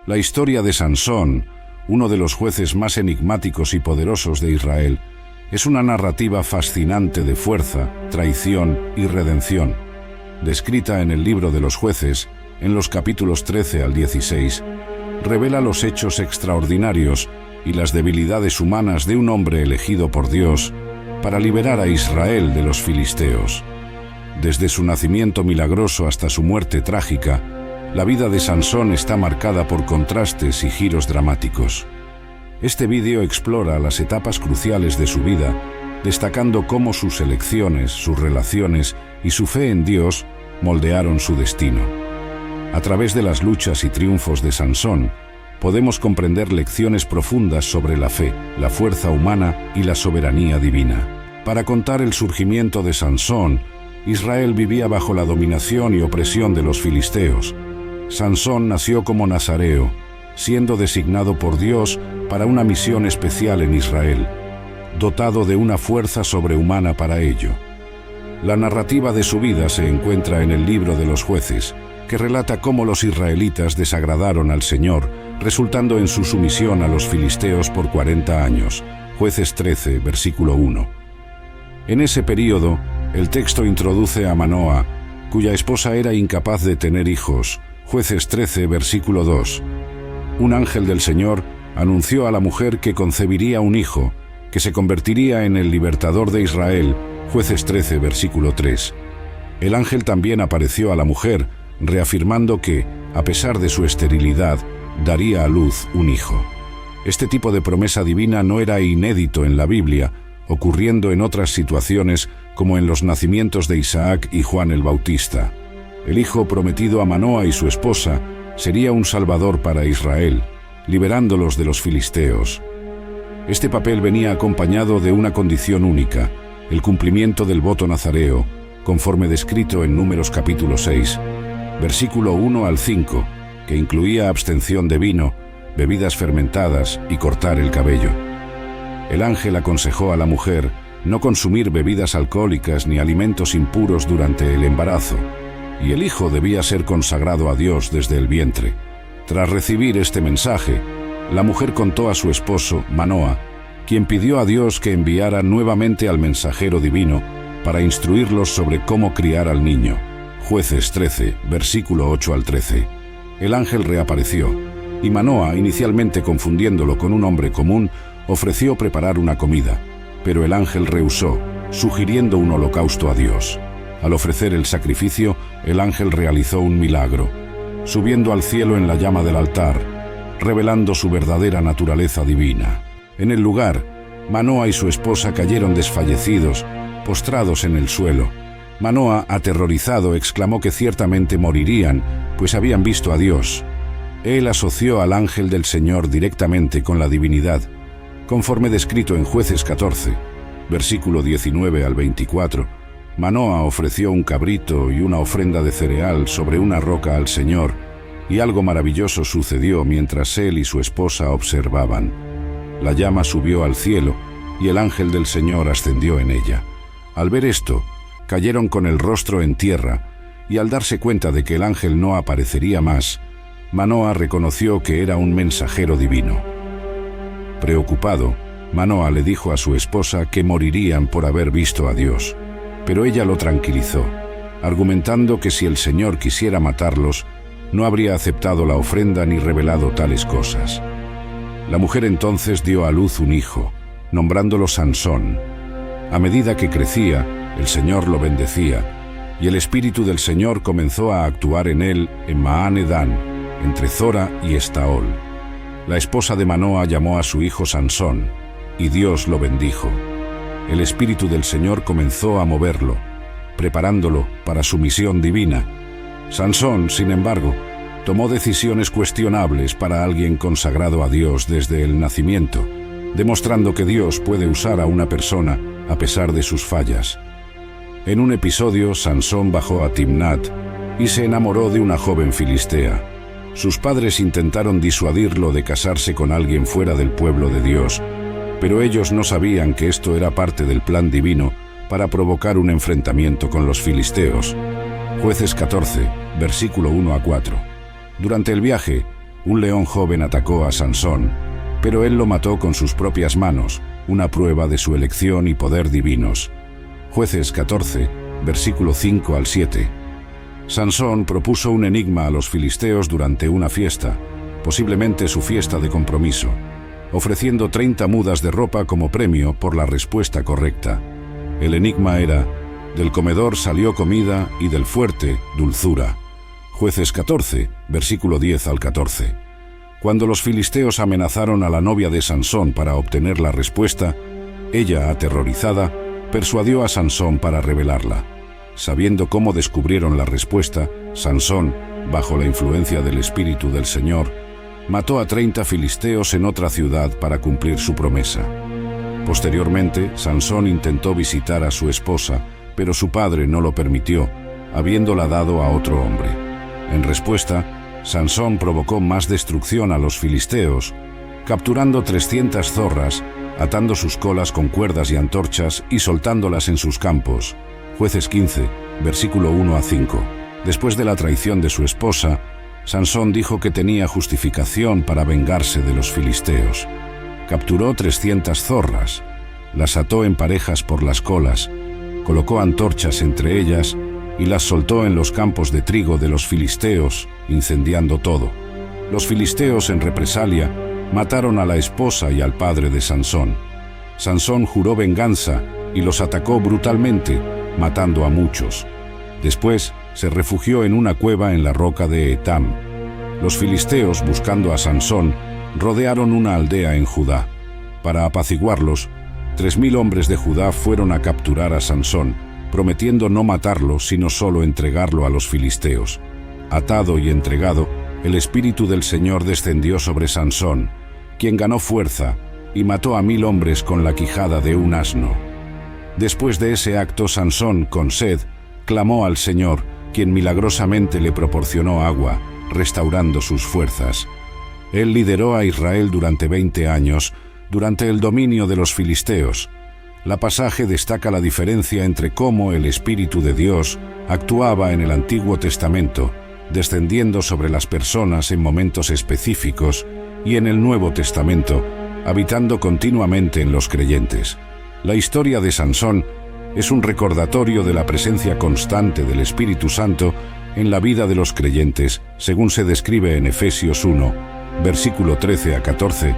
La historia de Sansón, uno de los jueces más enigmáticos y poderosos de Israel, es una narrativa fascinante de fuerza, traición y redención. Descrita en el libro de los jueces, en los capítulos 13 al 16, revela los hechos extraordinarios y las debilidades humanas de un hombre elegido por Dios para liberar a Israel de los filisteos. Desde su nacimiento milagroso hasta su muerte trágica, la vida de Sansón está marcada por contrastes y giros dramáticos. Este vídeo explora las etapas cruciales de su vida, destacando cómo sus elecciones, sus relaciones y su fe en Dios moldearon su destino. A través de las luchas y triunfos de Sansón, podemos comprender lecciones profundas sobre la fe, la fuerza humana y la soberanía divina. Para contar el surgimiento de Sansón, Israel vivía bajo la dominación y opresión de los filisteos. Sansón nació como nazareo, siendo designado por Dios para una misión especial en Israel, dotado de una fuerza sobrehumana para ello. La narrativa de su vida se encuentra en el libro de los jueces, que relata cómo los israelitas desagradaron al Señor, resultando en su sumisión a los filisteos por 40 años. Jueces 13, versículo 1. En ese período, el texto introduce a Manoa, cuya esposa era incapaz de tener hijos. Jueces 13, versículo 2. Un ángel del Señor anunció a la mujer que concebiría un hijo, que se convertiría en el libertador de Israel. Jueces 13, versículo 3. El ángel también apareció a la mujer, reafirmando que, a pesar de su esterilidad, daría a luz un hijo. Este tipo de promesa divina no era inédito en la Biblia, ocurriendo en otras situaciones como en los nacimientos de Isaac y Juan el Bautista. El hijo prometido a Manoa y su esposa sería un salvador para Israel, liberándolos de los filisteos. Este papel venía acompañado de una condición única, el cumplimiento del voto nazareo, conforme descrito en Números capítulo 6, versículo 1 al 5, que incluía abstención de vino, bebidas fermentadas y cortar el cabello. El ángel aconsejó a la mujer no consumir bebidas alcohólicas ni alimentos impuros durante el embarazo, y el hijo debía ser consagrado a Dios desde el vientre. Tras recibir este mensaje, la mujer contó a su esposo, Manoa, quien pidió a Dios que enviara nuevamente al mensajero divino para instruirlos sobre cómo criar al niño. Jueces 13, versículo 8 al 13. El ángel reapareció, y Manoa, inicialmente confundiéndolo con un hombre común, ofreció preparar una comida, pero el ángel rehusó, sugiriendo un holocausto a Dios. Al ofrecer el sacrificio, el ángel realizó un milagro, subiendo al cielo en la llama del altar, revelando su verdadera naturaleza divina. En el lugar, Manoa y su esposa cayeron desfallecidos, postrados en el suelo. Manoa, aterrorizado, exclamó que ciertamente morirían, pues habían visto a Dios. Él asoció al ángel del Señor directamente con la divinidad, conforme descrito en Jueces 14, versículo 19 al 24. Manoa ofreció un cabrito y una ofrenda de cereal sobre una roca al Señor, y algo maravilloso sucedió mientras él y su esposa observaban. La llama subió al cielo, y el ángel del Señor ascendió en ella. Al ver esto, cayeron con el rostro en tierra, y al darse cuenta de que el ángel no aparecería más, Manoa reconoció que era un mensajero divino. Preocupado, Manoa le dijo a su esposa que morirían por haber visto a Dios, pero ella lo tranquilizó, argumentando que si el Señor quisiera matarlos, no habría aceptado la ofrenda ni revelado tales cosas. La mujer entonces dio a luz un hijo, nombrándolo Sansón. A medida que crecía, el Señor lo bendecía, y el Espíritu del Señor comenzó a actuar en él en Maane Dan, entre Zora y Estaol. La esposa de Manoa llamó a su hijo Sansón, y Dios lo bendijo. El Espíritu del Señor comenzó a moverlo, preparándolo para su misión divina. Sansón, sin embargo, tomó decisiones cuestionables para alguien consagrado a Dios desde el nacimiento, demostrando que Dios puede usar a una persona a pesar de sus fallas. En un episodio, Sansón bajó a Timnat y se enamoró de una joven filistea. Sus padres intentaron disuadirlo de casarse con alguien fuera del pueblo de Dios, pero ellos no sabían que esto era parte del plan divino para provocar un enfrentamiento con los filisteos. Jueces 14, versículo 1 a 4. Durante el viaje, Un león joven atacó a Sansón, pero él lo mató con sus propias manos, una prueba de su elección y poder divinos. Jueces 14, versículo 5 al 7. Sansón propuso un enigma a los filisteos durante una fiesta, posiblemente su fiesta de compromiso, ofreciendo 30 mudas de ropa como premio por la respuesta correcta. El enigma era: del comedor salió comida y del fuerte dulzura. Jueces 14, versículo 10 al 14. Cuando los filisteos amenazaron a la novia de Sansón para obtener la respuesta, ella, aterrorizada, persuadió a Sansón para revelarla. Sabiendo cómo descubrieron la respuesta, Sansón, bajo la influencia del Espíritu del Señor, mató a 30 filisteos en otra ciudad para cumplir su promesa. Posteriormente, Sansón intentó visitar a su esposa, pero su padre no lo permitió, habiéndola dado a otro hombre. En respuesta, Sansón provocó más destrucción a los filisteos, capturando 300 zorras, atando sus colas con cuerdas y antorchas y soltándolas en sus campos. Jueces 15, versículo 1 a 5. Después de la traición de su esposa, Sansón dijo que tenía justificación para vengarse de los filisteos. Capturó 300 zorras, las ató en parejas por las colas, colocó antorchas entre ellas y las soltó en los campos de trigo de los filisteos, incendiando todo. Los filisteos, en represalia, mataron a la esposa y al padre de Sansón. Sansón juró venganza y los atacó brutalmente, matando a muchos. Después, se refugió en una cueva en la roca de Etam. Los filisteos, buscando a Sansón, rodearon una aldea en Judá. Para apaciguarlos, 3000 hombres de Judá fueron a capturar a Sansón, prometiendo no matarlo, sino solo entregarlo a los filisteos. Atado y entregado, el Espíritu del Señor descendió sobre Sansón, quien ganó fuerza y mató a 1000 hombres con la quijada de un asno. Después de ese acto, Sansón, con sed, clamó al Señor, quien milagrosamente le proporcionó agua, restaurando sus fuerzas. Él lideró a Israel durante 20 años, durante el dominio de los filisteos. La pasaje destaca la diferencia entre cómo el Espíritu de Dios actuaba en el Antiguo Testamento, descendiendo sobre las personas en momentos específicos, y en el Nuevo Testamento, habitando continuamente en los creyentes. La historia de Sansón es un recordatorio de la presencia constante del Espíritu Santo en la vida de los creyentes, según se describe en Efesios 1, versículo 13 a 14,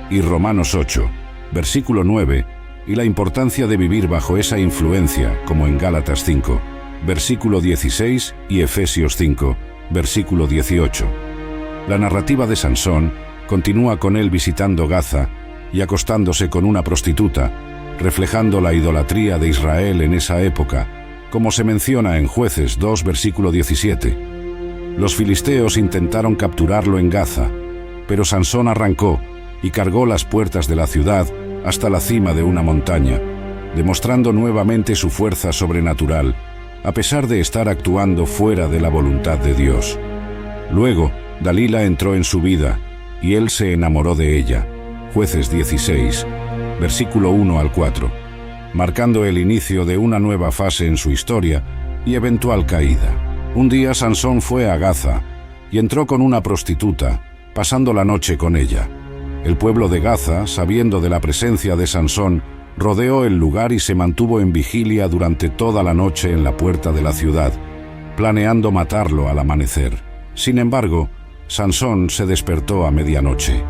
y Romanos 8, versículo 9, y la importancia de vivir bajo esa influencia, como en Gálatas 5, versículo 16, y Efesios 5, versículo 18. La narrativa de Sansón continúa con él visitando Gaza y acostándose con una prostituta, reflejando la idolatría de Israel en esa época, como se menciona en Jueces 2, versículo 17. Los filisteos intentaron capturarlo en Gaza, pero Sansón arrancó y cargó las puertas de la ciudad hasta la cima de una montaña, demostrando nuevamente su fuerza sobrenatural, a pesar de estar actuando fuera de la voluntad de Dios. Luego, Dalila entró en su vida, y él se enamoró de ella. Jueces 16, versículo 1 al 4, marcando el inicio de una nueva fase en su historia y eventual caída. Un día Sansón fue a Gaza y entró con una prostituta, pasando la noche con ella. El pueblo de Gaza, sabiendo de la presencia de Sansón, rodeó el lugar y se mantuvo en vigilia durante toda la noche en la puerta de la ciudad, planeando matarlo al amanecer. Sin embargo, Sansón se despertó a medianoche.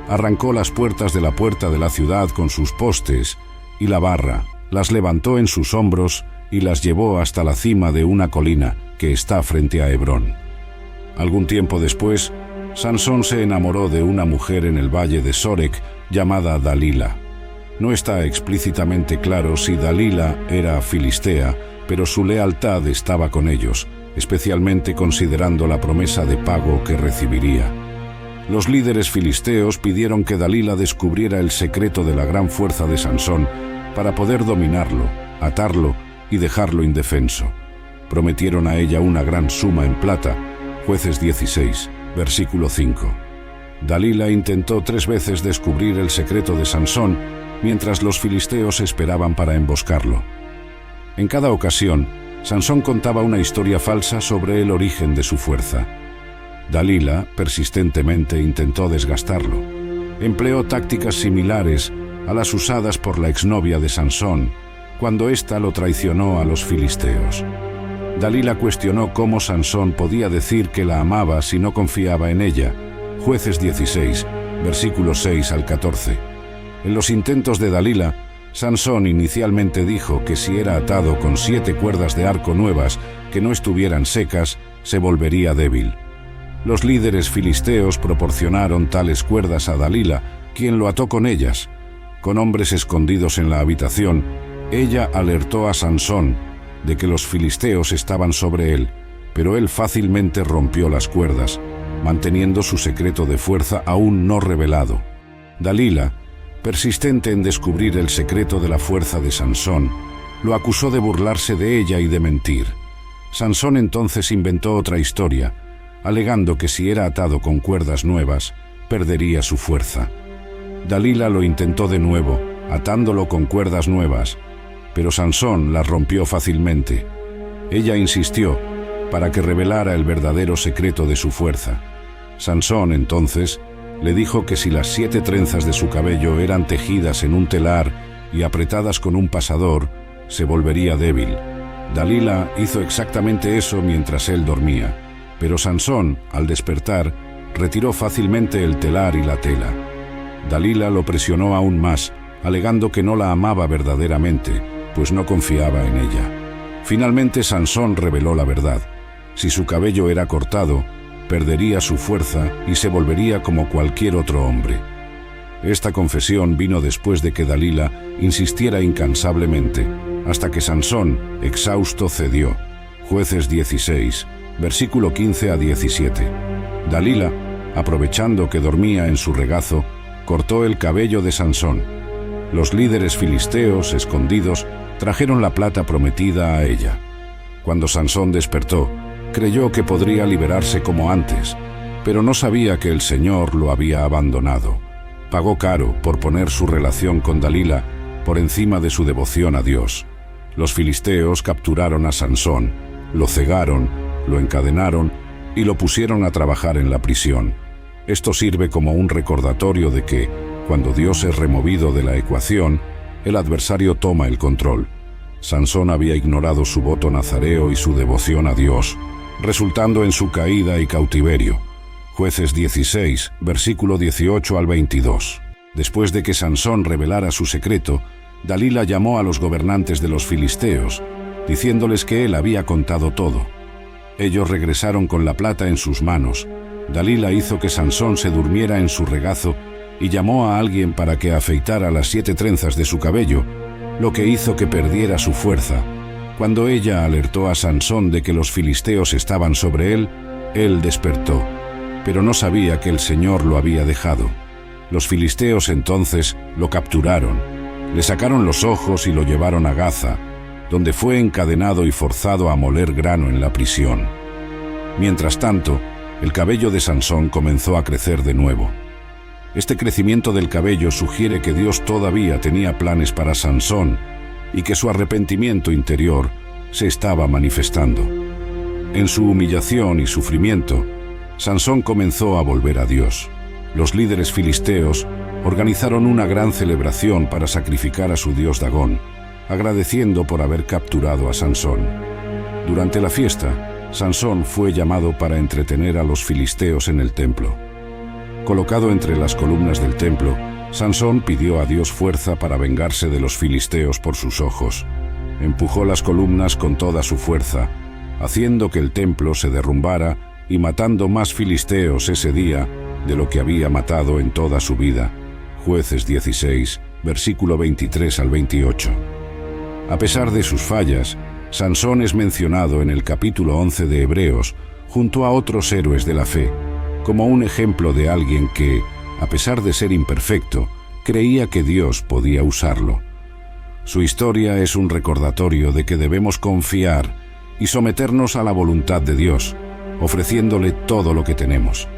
Arrancó las puertas de la puerta de la ciudad con sus postes y la barra, las levantó en sus hombros y las llevó hasta la cima de una colina que está frente a Hebrón. Algún tiempo después, Sansón se enamoró de una mujer en el valle de Sorek llamada Dalila. No está explícitamente claro si Dalila era filistea, pero su lealtad estaba con ellos, especialmente considerando la promesa de pago que recibiría. Los líderes filisteos pidieron que Dalila descubriera el secreto de la gran fuerza de Sansón para poder dominarlo, atarlo y dejarlo indefenso. Prometieron a ella una gran suma en plata. Jueces 16, versículo 5. Dalila intentó 3 veces descubrir el secreto de Sansón, mientras los filisteos esperaban para emboscarlo. En cada ocasión, Sansón contaba una historia falsa sobre el origen de su fuerza. Dalila persistentemente intentó desgastarlo. Empleó tácticas similares a las usadas por la exnovia de Sansón, cuando ésta lo traicionó a los filisteos. Dalila cuestionó cómo Sansón podía decir que la amaba si no confiaba en ella. Jueces 16, versículos 6 al 14. En los intentos de Dalila, Sansón inicialmente dijo que si era atado con 7 cuerdas de arco nuevas que no estuvieran secas, se volvería débil. Los líderes filisteos proporcionaron tales cuerdas a Dalila, quien lo ató con ellas. Con hombres escondidos en la habitación, ella alertó a Sansón de que los filisteos estaban sobre él, pero él fácilmente rompió las cuerdas, manteniendo su secreto de fuerza aún no revelado. Dalila, persistente en descubrir el secreto de la fuerza de Sansón, lo acusó de burlarse de ella y de mentir. Sansón entonces inventó otra historia, alegando que si era atado con cuerdas nuevas, perdería su fuerza. Dalila lo intentó de nuevo, atándolo con cuerdas nuevas, pero Sansón las rompió fácilmente. Ella insistió para que revelara el verdadero secreto de su fuerza. Sansón, entonces, le dijo que si las 7 trenzas de su cabello eran tejidas en un telar y apretadas con un pasador, se volvería débil. Dalila hizo exactamente eso mientras él dormía, pero Sansón, al despertar, retiró fácilmente el telar y la tela. Dalila lo presionó aún más, alegando que no la amaba verdaderamente, pues no confiaba en ella. Finalmente Sansón reveló la verdad. Si su cabello era cortado, perdería su fuerza y se volvería como cualquier otro hombre. Esta confesión vino después de que Dalila insistiera incansablemente, hasta que Sansón, exhausto, cedió. Jueces 16, versículo 15 a 17. Dalila, aprovechando que dormía en su regazo, cortó el cabello de Sansón. Los líderes filisteos, escondidos, trajeron la plata prometida a ella. Cuando Sansón despertó, creyó que podría liberarse como antes, pero no sabía que el Señor lo había abandonado. Pagó caro por poner su relación con Dalila por encima de su devoción a Dios. Los filisteos capturaron a Sansón, lo cegaron, lo encadenaron y lo pusieron a trabajar en la prisión. Esto sirve como un recordatorio de que, cuando Dios es removido de la ecuación, el adversario toma el control. Sansón había ignorado su voto nazareo y su devoción a Dios, resultando en su caída y cautiverio. Jueces 16, versículo 18 al 22. Después de que Sansón revelara su secreto, Dalila llamó a los gobernantes de los filisteos, diciéndoles que él había contado todo. Ellos regresaron con la plata en sus manos. Dalila hizo que Sansón se durmiera en su regazo y llamó a alguien para que afeitara las 7 trenzas de su cabello, lo que hizo que perdiera su fuerza. Cuando ella alertó a Sansón de que los filisteos estaban sobre él, él despertó, pero no sabía que el Señor lo había dejado. Los filisteos entonces lo capturaron, le sacaron los ojos y lo llevaron a Gaza, donde fue encadenado y forzado a moler grano en la prisión. Mientras tanto, el cabello de Sansón comenzó a crecer de nuevo. Este crecimiento del cabello sugiere que Dios todavía tenía planes para Sansón y que su arrepentimiento interior se estaba manifestando. En su humillación y sufrimiento, Sansón comenzó a volver a Dios. Los líderes filisteos organizaron una gran celebración para sacrificar a su dios Dagón, agradeciendo por haber capturado a Sansón. Durante la fiesta, Sansón fue llamado para entretener a los filisteos en el templo. Colocado entre las columnas del templo, Sansón pidió a Dios fuerza para vengarse de los filisteos por sus ojos. Empujó las columnas con toda su fuerza, haciendo que el templo se derrumbara y matando más filisteos ese día de lo que había matado en toda su vida. Jueces 16, versículo 23 al 28. A pesar de sus fallas, Sansón es mencionado en el capítulo 11 de Hebreos, junto a otros héroes de la fe, como un ejemplo de alguien que, a pesar de ser imperfecto, creía que Dios podía usarlo. Su historia es un recordatorio de que debemos confiar y someternos a la voluntad de Dios, ofreciéndole todo lo que tenemos.